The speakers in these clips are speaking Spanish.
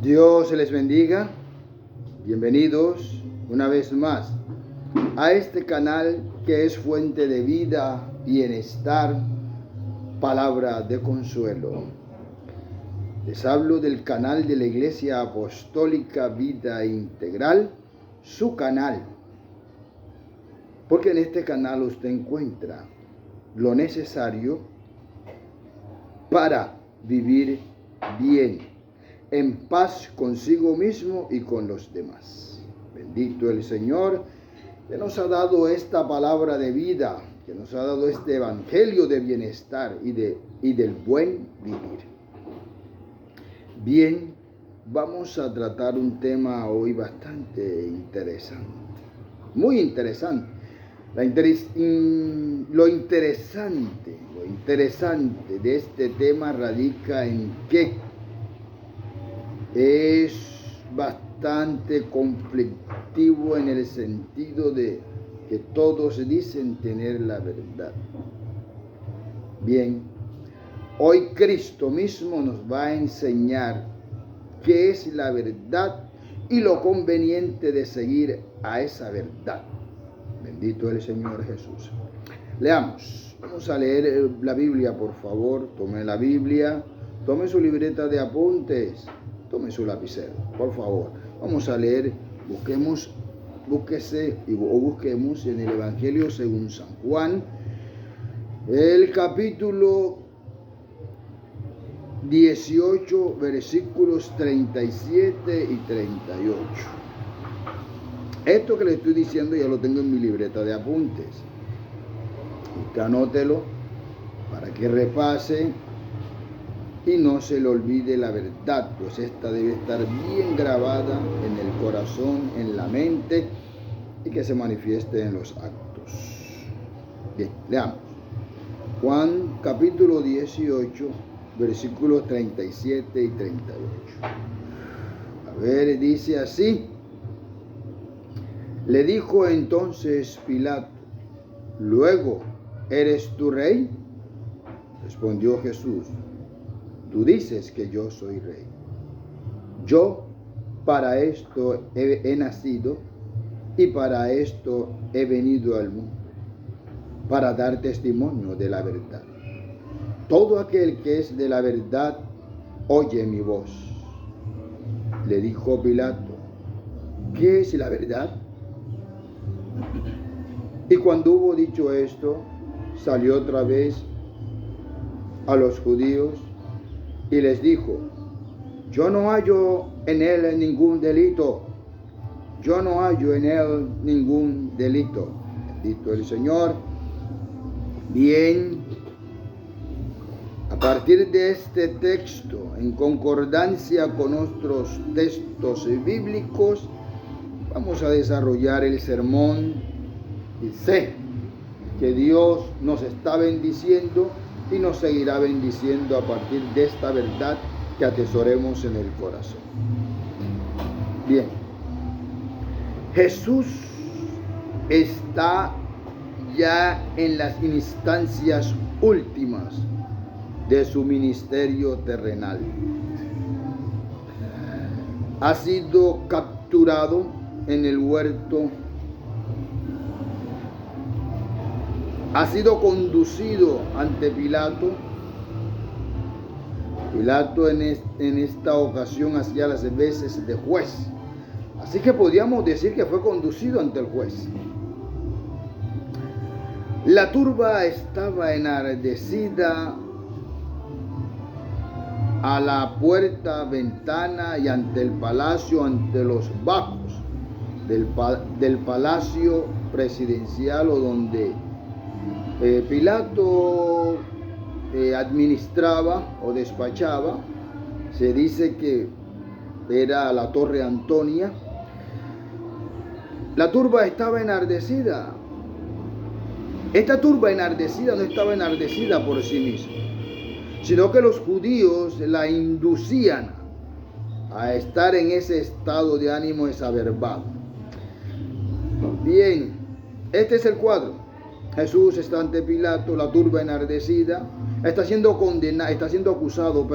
Dios les bendiga. Bienvenidos una vez más a este canal que es fuente de vida, bienestar, palabra de consuelo. Les hablo del canal de la Iglesia Apostólica Vida Integral, su canal. Porque en este canal usted encuentra lo necesario para vivir bien, en paz consigo mismo y con los demás. Bendito el Señor que nos ha dado esta palabra de vida, que nos ha dado este evangelio de bienestar y del buen vivir. Bien, vamos a tratar un tema hoy bastante interesante, muy interesante. Lo interesante de este tema radica en que es bastante conflictivo en el sentido de que todos dicen tener la verdad. Bien, hoy Cristo mismo nos va a enseñar qué es la verdad y lo conveniente de seguir a esa verdad. Bendito el Señor Jesús. Leamos. Vamos a leer la Biblia, por favor. Tome la Biblia, tome su libreta de apuntes, tome su lapicero, por favor. Vamos a leer, busquemos en el Evangelio según San Juan, el capítulo 18, versículos 37 y 38. Esto que le estoy diciendo ya lo tengo en mi libreta de apuntes. Usted anótelo para que repase y no se le olvide la verdad, pues esta debe estar bien grabada en el corazón, en la mente y que se manifieste en los actos. Bien, leamos. Juan capítulo 18, versículos 37 y 38. A ver, dice así. Le dijo entonces Pilato: ¿Luego eres tú rey? Respondió Jesús: Tú dices que yo soy rey. Yo para esto he nacido y para esto he venido al mundo, para dar testimonio de la verdad. Todo aquel que es de la verdad oye mi voz. Le dijo Pilato: ¿Qué es la verdad? Y cuando hubo dicho esto, salió otra vez a los judíos y les dijo: Yo no hallo en él ningún delito. Yo no hallo en él ningún delito. Bendito el Señor. Bien, a partir de este texto, en concordancia con otros textos bíblicos, vamos a desarrollar el sermón. Y sé que Dios nos está bendiciendo y nos seguirá bendiciendo a partir de esta verdad que atesoremos en el corazón. Bien, Jesús está ya en las instancias últimas de su ministerio terrenal. Ha sido capturado en el huerto. Ha sido conducido ante Pilato. Pilato en esta ocasión hacía las veces de juez. Así que podríamos decir que fue conducido ante el juez. La turba estaba enardecida a la puerta, ventana y ante el palacio, ante los bajos del palacio presidencial, o donde Pilato administraba o despachaba. Se dice que era la Torre Antonia. La turba estaba enardecida. Esta turba enardecida no estaba enardecida por sí misma, sino que los judíos la inducían a estar en ese estado de ánimo exacerbado. Bien, este es el cuadro. Jesús está ante Pilato, la turba enardecida, está siendo acusado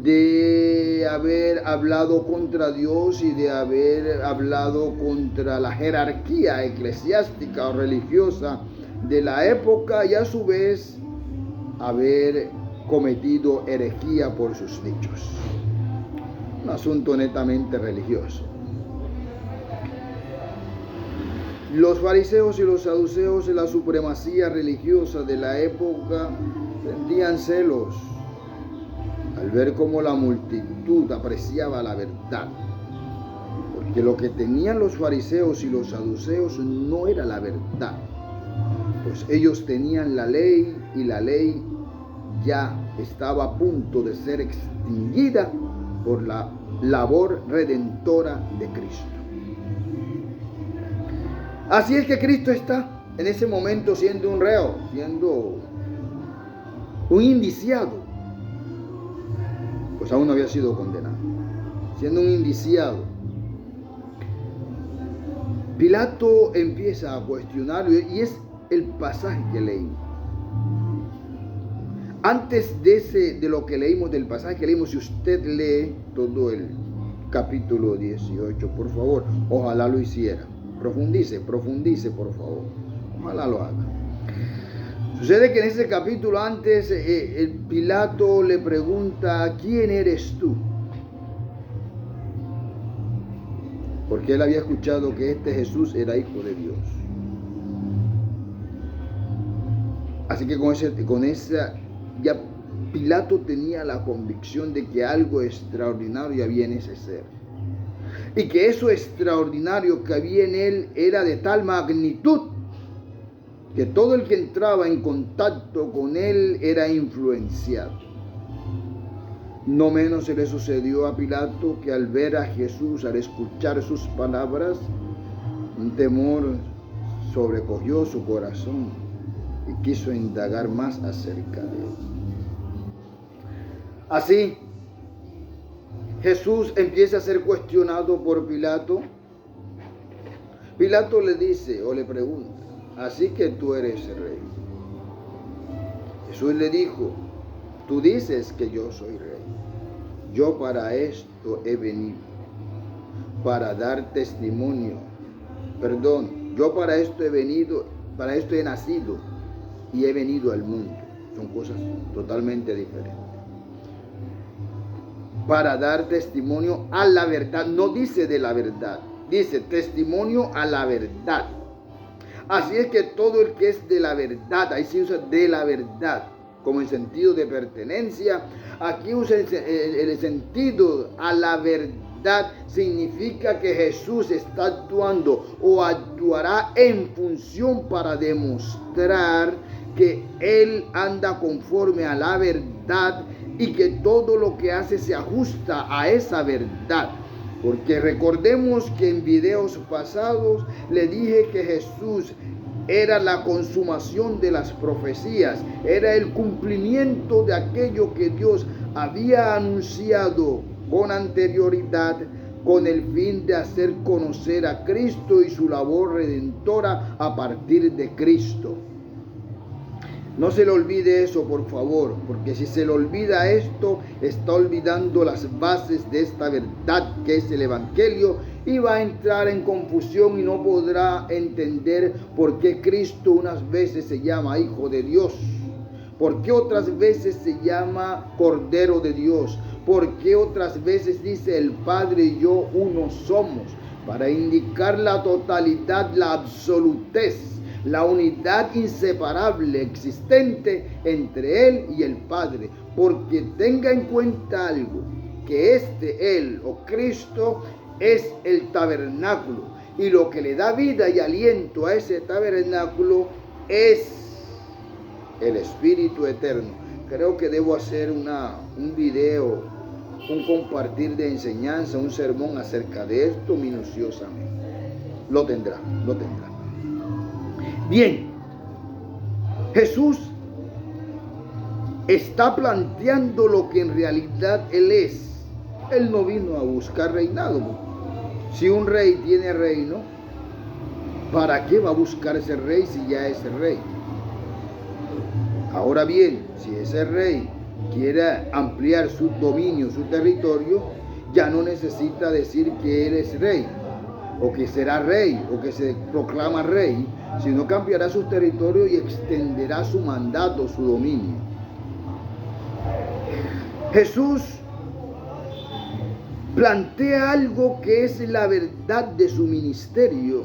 de haber hablado contra Dios y de haber hablado contra la jerarquía eclesiástica o religiosa de la época, y a su vez haber cometido herejía por sus dichos. Un asunto netamente religioso. Los fariseos y los saduceos en la supremacía religiosa de la época sentían celos al ver cómo la multitud apreciaba la verdad, porque lo que tenían los fariseos y los saduceos no era la verdad, pues ellos tenían la ley y la ley ya estaba a punto de ser extinguida por la labor redentora de Cristo. Así es que Cristo está en ese momento siendo un reo, siendo un indiciado, pues aún no había sido condenado, siendo un indiciado. Pilato empieza a cuestionarlo, y es el pasaje que leímos. Antes de lo que leímos, del pasaje que leímos, si usted lee todo el capítulo 18, por favor, ojalá lo hiciera. Profundice, por favor. Ojalá lo haga. Sucede que en ese capítulo antes, el Pilato le pregunta: ¿quién eres tú? Porque él había escuchado que este Jesús era hijo de Dios. Así que con esa ya Pilato tenía la convicción de que algo extraordinario había en ese ser. Y que eso extraordinario que había en él era de tal magnitud que todo el que entraba en contacto con él era influenciado. No menos se le sucedió a Pilato que al ver a Jesús, al escuchar sus palabras, un temor sobrecogió su corazón y quiso indagar más acerca de él. Así, Jesús empieza a ser cuestionado por Pilato. Pilato le dice o le pregunta: ¿así que tú eres rey? Jesús le dijo: tú dices que yo soy rey. Yo para esto he venido, para dar testimonio. Yo para esto he venido, para esto he nacido y he venido al mundo. Son cosas totalmente diferentes. Para dar testimonio a la verdad. No dice de la verdad, dice testimonio a la verdad. Así es que todo el que es de la verdad, ahí se usa de la verdad como en sentido de pertenencia. Aquí usa el sentido a la verdad, significa que Jesús está actuando o actuará en función para demostrar que Él anda conforme a la verdad y que todo lo que hace se ajusta a esa verdad. Porque recordemos que en videos pasados le dije que Jesús era la consumación de las profecías, era el cumplimiento de aquello que Dios había anunciado con anterioridad, con el fin de hacer conocer a Cristo y su labor redentora a partir de Cristo. No se le olvide eso, por favor, porque si se le olvida esto, está olvidando las bases de esta verdad que es el Evangelio, y va a entrar en confusión y no podrá entender por qué Cristo unas veces se llama Hijo de Dios, por qué otras veces se llama Cordero de Dios, por qué otras veces dice el Padre y yo uno somos, para indicar la totalidad, la absolutez, la unidad inseparable existente entre Él y el Padre. Porque tenga en cuenta algo, que Él o Cristo es el tabernáculo, y lo que le da vida y aliento a ese tabernáculo es el Espíritu Eterno. Creo que debo hacer un video, un compartir de enseñanza, un sermón acerca de esto minuciosamente. Lo tendrá. Bien, Jesús está planteando lo que en realidad Él es. Él no vino a buscar reinado. Si un rey tiene reino, ¿para qué va a buscar ese rey si ya es el rey? Ahora bien, si ese rey quiera ampliar su dominio, su territorio, ya no necesita decir que él es rey, o que será rey, o que se proclama rey, sino que ampliará su territorio y extenderá su mandato, su dominio. Jesús plantea algo que es la verdad de su ministerio,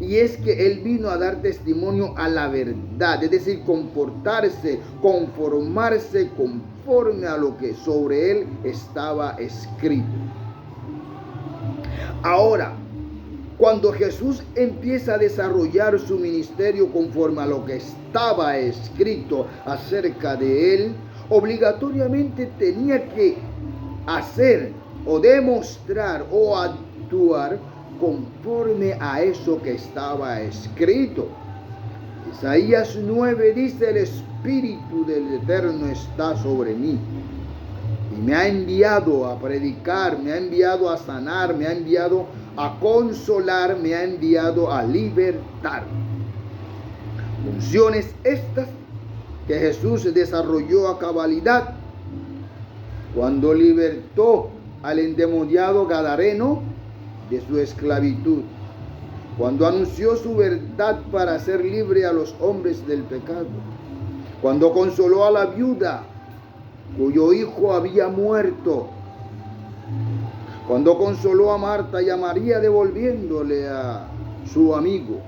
y es que él vino a dar testimonio a la verdad, es decir, comportarse, conformarse conforme a lo que sobre él estaba escrito. Ahora, cuando Jesús empieza a desarrollar su ministerio conforme a lo que estaba escrito acerca de él, obligatoriamente tenía que hacer o demostrar o actuar conforme a eso que estaba escrito. Isaías 9 dice: el Espíritu del Eterno está sobre mí y me ha enviado a predicar, me ha enviado a sanar, me ha enviado a consolar, me ha enviado a libertar. Funciones estas que Jesús desarrolló a cabalidad cuando libertó al endemoniado gadareno de su esclavitud, cuando anunció su verdad para hacer libre a los hombres del pecado, cuando consoló a la viuda cuyo hijo había muerto, cuando consoló a Marta y a María devolviéndole a su amigo.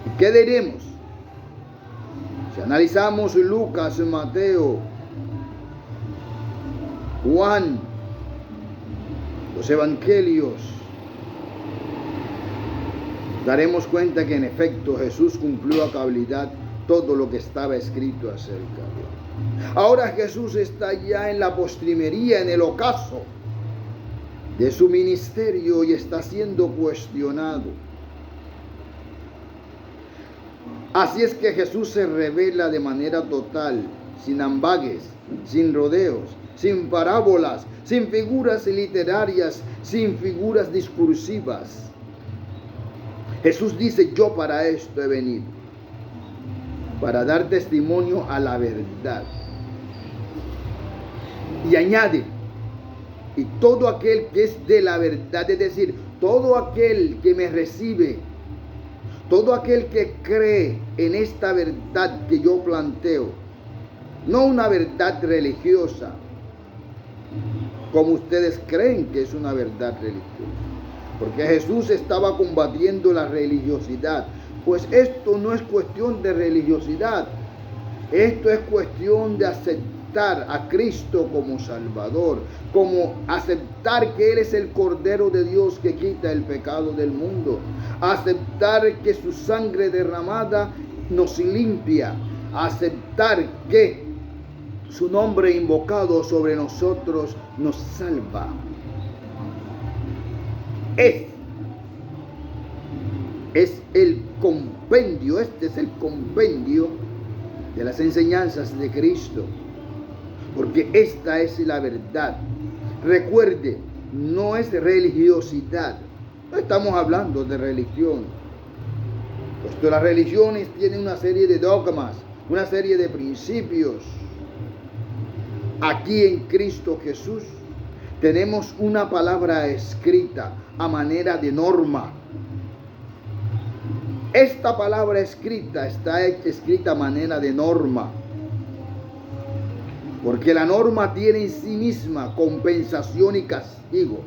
¿Y qué diremos? Si analizamos Lucas, Mateo, Juan, los evangelios, daremos cuenta que en efecto Jesús cumplió a cabalidad todo lo que estaba escrito acerca de él. Ahora Jesús está ya en la postrimería, en el ocaso de su ministerio, y está siendo cuestionado. Así es que Jesús se revela de manera total, sin ambages, sin rodeos, sin parábolas, sin figuras literarias, sin figuras discursivas. Jesús dice: yo para esto he venido, para dar testimonio a la verdad. Y añade: y todo aquel que es de la verdad, es decir, todo aquel que me recibe, todo aquel que cree en esta verdad que yo planteo, no una verdad religiosa, como ustedes creen que es una verdad religiosa, porque Jesús estaba combatiendo la religiosidad. Pues esto no es cuestión de religiosidad, esto es cuestión de aceptar a Cristo como Salvador, como aceptar que Él es el Cordero de Dios que quita el pecado del mundo, aceptar que su sangre derramada nos limpia, aceptar que su nombre invocado sobre nosotros nos salva. Es el compendio, este es el compendio de las enseñanzas de Cristo, porque esta es la verdad. Recuerde, no es religiosidad, no estamos hablando de religión, puesto las religiones tienen una serie de dogmas, una serie de principios. Aquí en Cristo Jesús tenemos una palabra escrita a manera de norma. Esta palabra escrita está escrita a manera de norma, porque la norma tiene en sí misma compensación y castigo.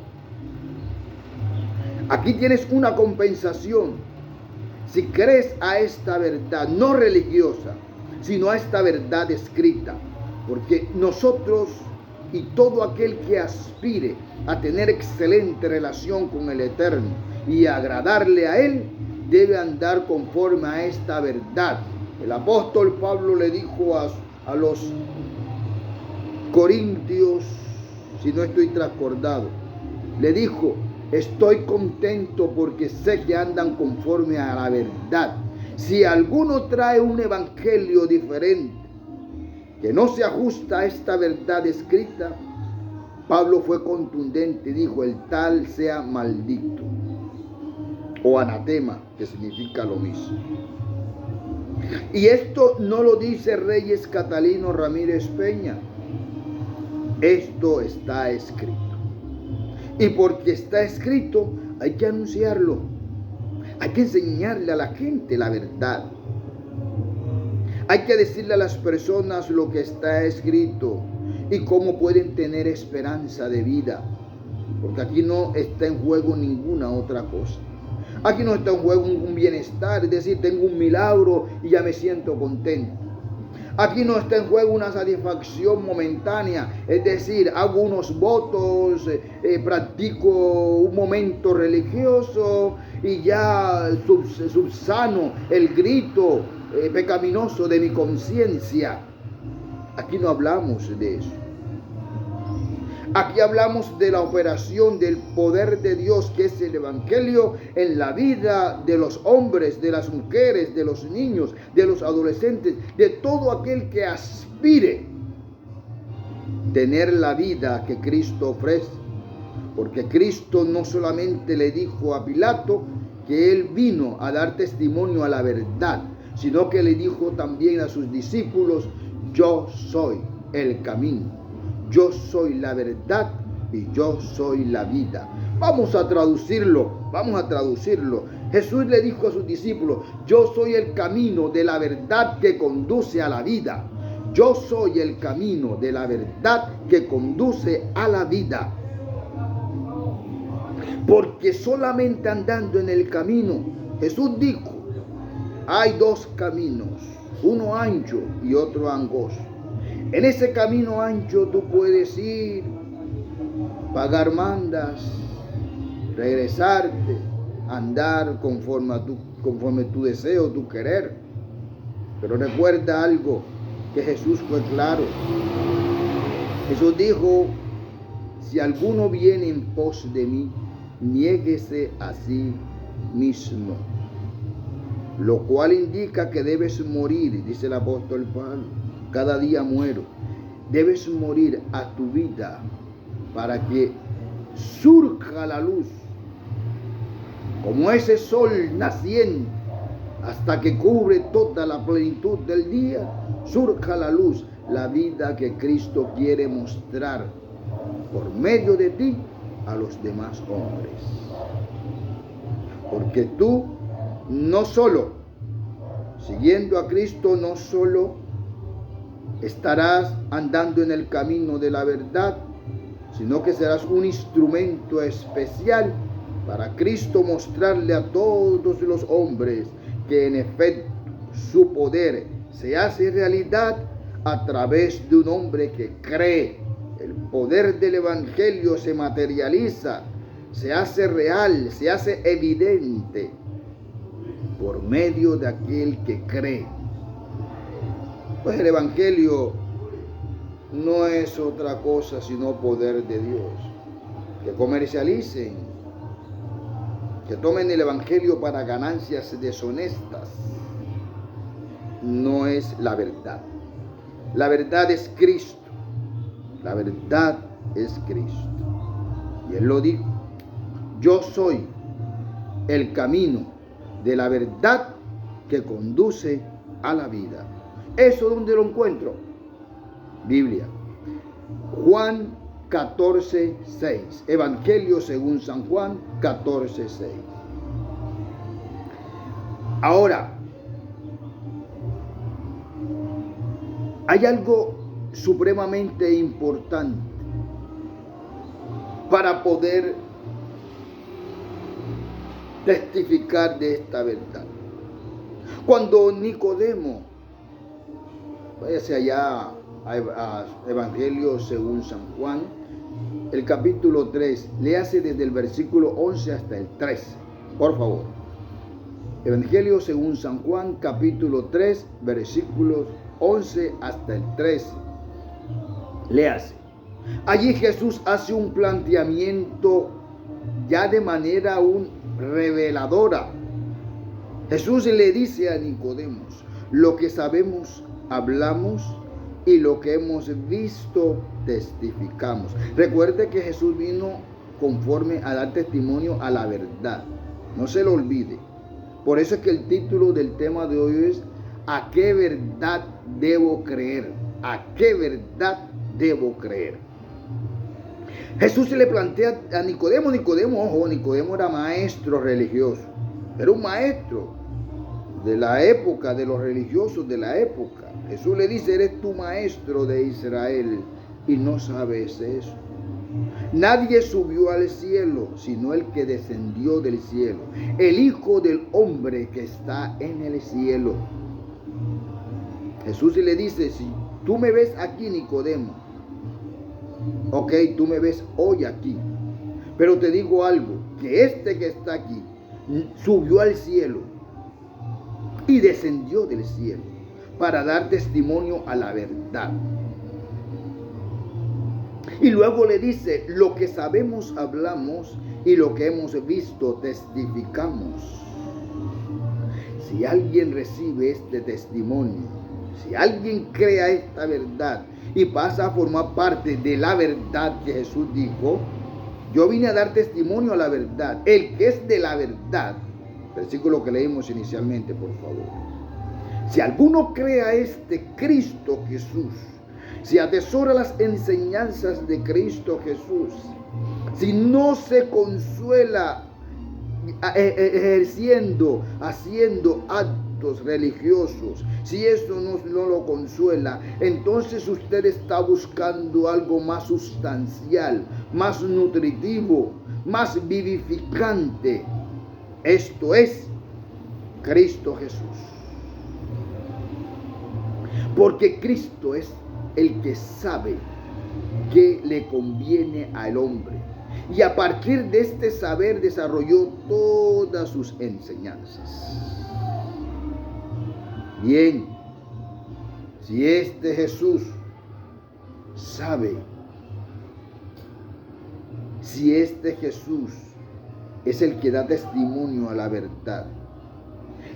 Aquí tienes una compensación. Si crees a esta verdad, no religiosa, sino a esta verdad escrita, porque nosotros y todo aquel que aspire a tener excelente relación con el Eterno y agradarle a Él, debe andar conforme a esta verdad. El apóstol Pablo le dijo a los corintios, si no estoy trascordado, le dijo: estoy contento porque sé que andan conforme a la verdad. Si alguno trae un evangelio diferente que no se ajusta a esta verdad escrita, Pablo fue contundente y dijo: el tal sea maldito, o anatema, que significa lo mismo. Y esto no lo dice Reyes Catalino Ramírez Peña. Esto está escrito. Y porque está escrito, hay que anunciarlo. Hay que enseñarle a la gente la verdad. Hay que decirle a las personas lo que está escrito y cómo pueden tener esperanza de vida. Porque aquí no está en juego ninguna otra cosa. Aquí no está en juego un bienestar, es decir, tengo un milagro y ya me siento contento. Aquí no está en juego una satisfacción momentánea, es decir, hago unos votos, practico un momento religioso y ya subsano el grito pecaminoso de mi conciencia. Aquí no hablamos de eso. Aquí hablamos de la operación del poder de Dios, que es el Evangelio, en la vida de los hombres, de las mujeres, de los niños, de los adolescentes, de todo aquel que aspire tener la vida que Cristo ofrece. Porque Cristo no solamente le dijo a Pilato que Él vino a dar testimonio a la verdad, sino que le dijo también a sus discípulos: yo soy el camino. Yo soy la verdad y yo soy la vida. Vamos a traducirlo. Jesús le dijo a sus discípulos: yo soy el camino de la verdad que conduce a la vida. Yo soy el camino de la verdad que conduce a la vida. Porque solamente andando en el camino, Jesús dijo, hay dos caminos, uno ancho y otro angosto. En ese camino ancho tú puedes ir, pagar mandas, regresarte, andar conforme tu deseo, tu querer. Pero recuerda algo, que Jesús fue claro. Jesús dijo: si alguno viene en pos de mí, niéguese a sí mismo. Lo cual indica que debes morir, dice el apóstol Pablo. Cada día muero. Debes morir a tu vida para que surja la luz, como ese sol naciente, hasta que cubre toda la plenitud del día. Surja la luz, la vida que Cristo quiere mostrar por medio de ti a los demás hombres. Porque tú no solo, siguiendo a Cristo, no solo estarás andando en el camino de la verdad, sino que serás un instrumento especial para Cristo mostrarle a todos los hombres que en efecto su poder se hace realidad a través de un hombre que cree. El poder del Evangelio se materializa, se hace real, se hace evidente por medio de aquel que cree. Pues el Evangelio no es otra cosa sino poder de Dios. Que comercialicen, que tomen el Evangelio para ganancias deshonestas, no es la verdad. La verdad es Cristo. La verdad es Cristo. Y Él lo dijo: yo soy el camino de la verdad que conduce a la vida. ¿Eso dónde lo encuentro? Biblia. Juan 14:6. Evangelio según San Juan 14:6. Ahora, hay algo supremamente importante para poder testificar de esta verdad. Cuando Nicodemo, váyase allá a Evangelio según San Juan, el capítulo 3, léase desde el versículo 11 hasta el 13, por favor. Evangelio según San Juan, capítulo 3, versículos 11 hasta el 13. Léase. Allí Jesús hace un planteamiento ya de manera reveladora. Jesús le dice a Nicodemo: lo que sabemos, hablamos, y lo que hemos visto, testificamos. Recuerde que Jesús vino conforme a dar testimonio a la verdad. No se lo olvide. Por eso es que el título del tema de hoy es: ¿a qué verdad debo creer? ¿A qué verdad debo creer? Jesús se le plantea a Nicodemo. Nicodemo era maestro religioso. Era un maestro de la época, de los religiosos de la época. Jesús le dice, eres tu maestro de Israel y no sabes eso. Nadie subió al cielo, sino el que descendió del cielo, el Hijo del Hombre que está en el cielo. Jesús le dice, si tú me ves aquí, Nicodemo, ok, tú me ves hoy aquí, pero te digo algo, que este que está aquí subió al cielo y descendió del cielo para dar testimonio a la verdad. Y luego le dice, lo que sabemos hablamos y lo que hemos visto testificamos. Si alguien recibe este testimonio, si alguien crea esta verdad y pasa a formar parte de la verdad que Jesús dijo, yo vine a dar testimonio a la verdad. El que es de la verdad, versículo que leímos inicialmente, por favor. Si alguno crea este Cristo Jesús, si atesora las enseñanzas de Cristo Jesús, si no se consuela haciendo actos religiosos, si eso no lo consuela, entonces usted está buscando algo más sustancial, más nutritivo, más vivificante. Esto es Cristo Jesús. Porque Cristo es el que sabe qué le conviene al hombre. Y a partir de este saber desarrolló todas sus enseñanzas. Bien, si este Jesús sabe, si este Jesús es el que da testimonio a la verdad,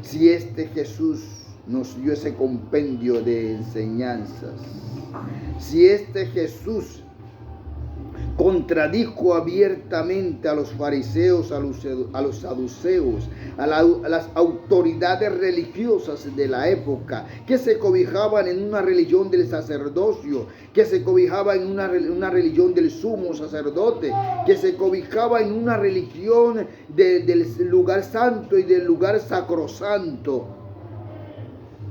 si este Jesús nos dio ese compendio de enseñanzas, si este Jesús contradijo abiertamente a los fariseos, a los saduceos, a las autoridades religiosas de la época, que se cobijaban en una religión del sacerdocio, que se cobijaban en una religión del sumo sacerdote, que se cobijaba en una religión del lugar santo y del lugar sacrosanto.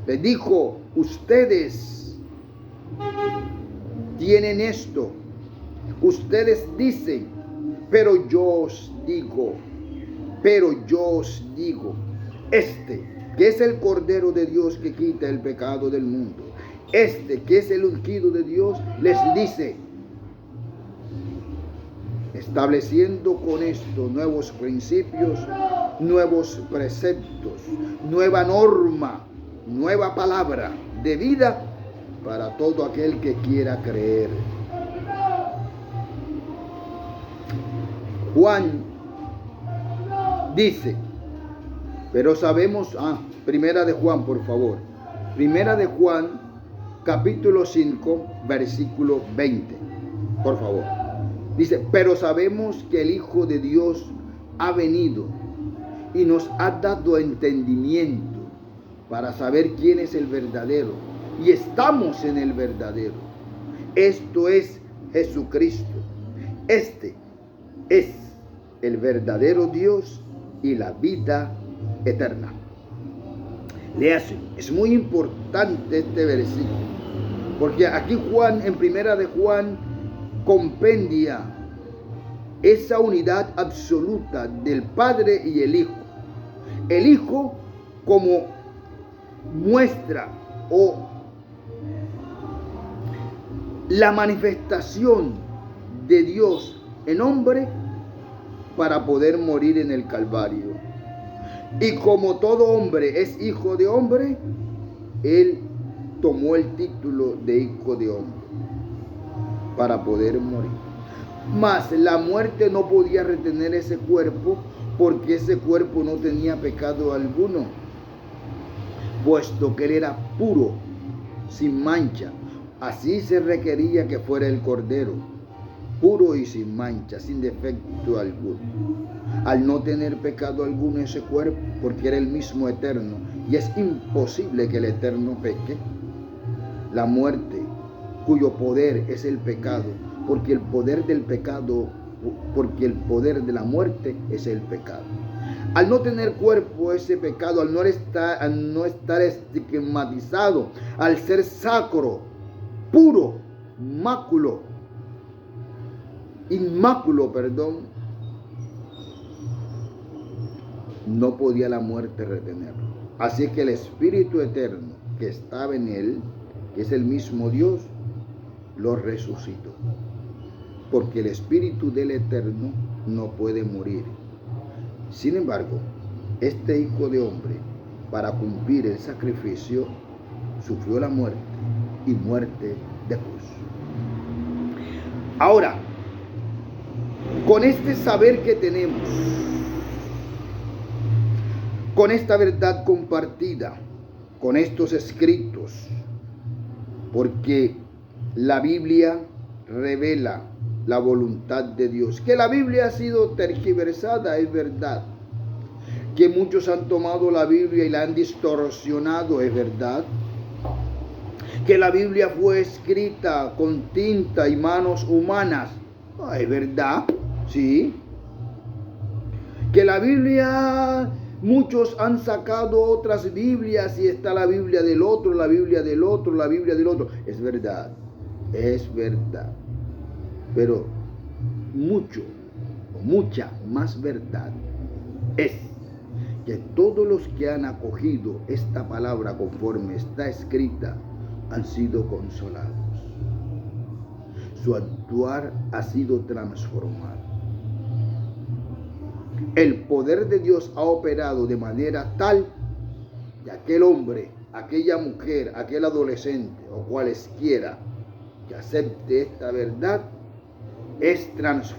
Les dijo, ustedes tienen esto, ustedes dicen, pero yo os digo, este que es el Cordero de Dios que quita el pecado del mundo, este que es el ungido de Dios, les dice, estableciendo con esto nuevos principios, nuevos preceptos, nueva norma, nueva palabra de vida para todo aquel que quiera creer. Juan dice, pero sabemos, primera de Juan, por favor, primera de Juan, capítulo 5, versículo 20, por favor. Dice, pero sabemos que el Hijo de Dios ha venido y nos ha dado entendimiento para saber quién es el verdadero, y estamos en el verdadero. Esto es Jesucristo. Este es el verdadero Dios y la vida eterna. Léase, es muy importante este versículo, porque aquí Juan, en primera de Juan, compendia esa unidad absoluta del Padre y el Hijo. El Hijo como muestra o la manifestación de Dios en hombre para poder morir en el Calvario. Y como todo hombre es hijo de hombre, Él tomó el título de hijo de hombre para poder morir. Mas la muerte no podía retener ese cuerpo, porque ese cuerpo no tenía pecado alguno, puesto que Él era puro, sin mancha. Así se requería que fuera el Cordero, puro y sin mancha, sin defecto alguno. Al no tener pecado alguno ese cuerpo, porque era el mismo eterno, y es imposible que el Eterno peque. La muerte, cuyo poder es el pecado, porque el poder del pecado, porque el poder de la muerte es el pecado. Al no tener cuerpo ese pecado, al no estar estigmatizado, al ser sacro, puro, inmáculo, no podía la muerte retenerlo. Así que el Espíritu Eterno que estaba en él, que es el mismo Dios, lo resucitó. Porque el Espíritu del Eterno no puede morir. Sin embargo, este Hijo de Hombre, para cumplir el sacrificio, sufrió la muerte y muerte de cruz. Ahora, con este saber que tenemos, con esta verdad compartida, con estos escritos, porque la Biblia revela la voluntad de Dios. Que la Biblia ha sido tergiversada, es verdad. Que muchos han tomado la Biblia y la han distorsionado, es verdad. Que la Biblia fue escrita con tinta y manos humanas, es verdad, sí. Que la Biblia, muchos han sacado otras Biblias y está la Biblia del otro, la Biblia del otro, la Biblia del otro. Es verdad, es verdad. Pero mucha más verdad es que todos los que han acogido esta palabra conforme está escrita han sido consolados. Su actuar ha sido transformado. El poder de Dios ha operado de manera tal que aquel hombre, aquella mujer, aquel adolescente o cualesquiera que acepte esta verdad es transformado.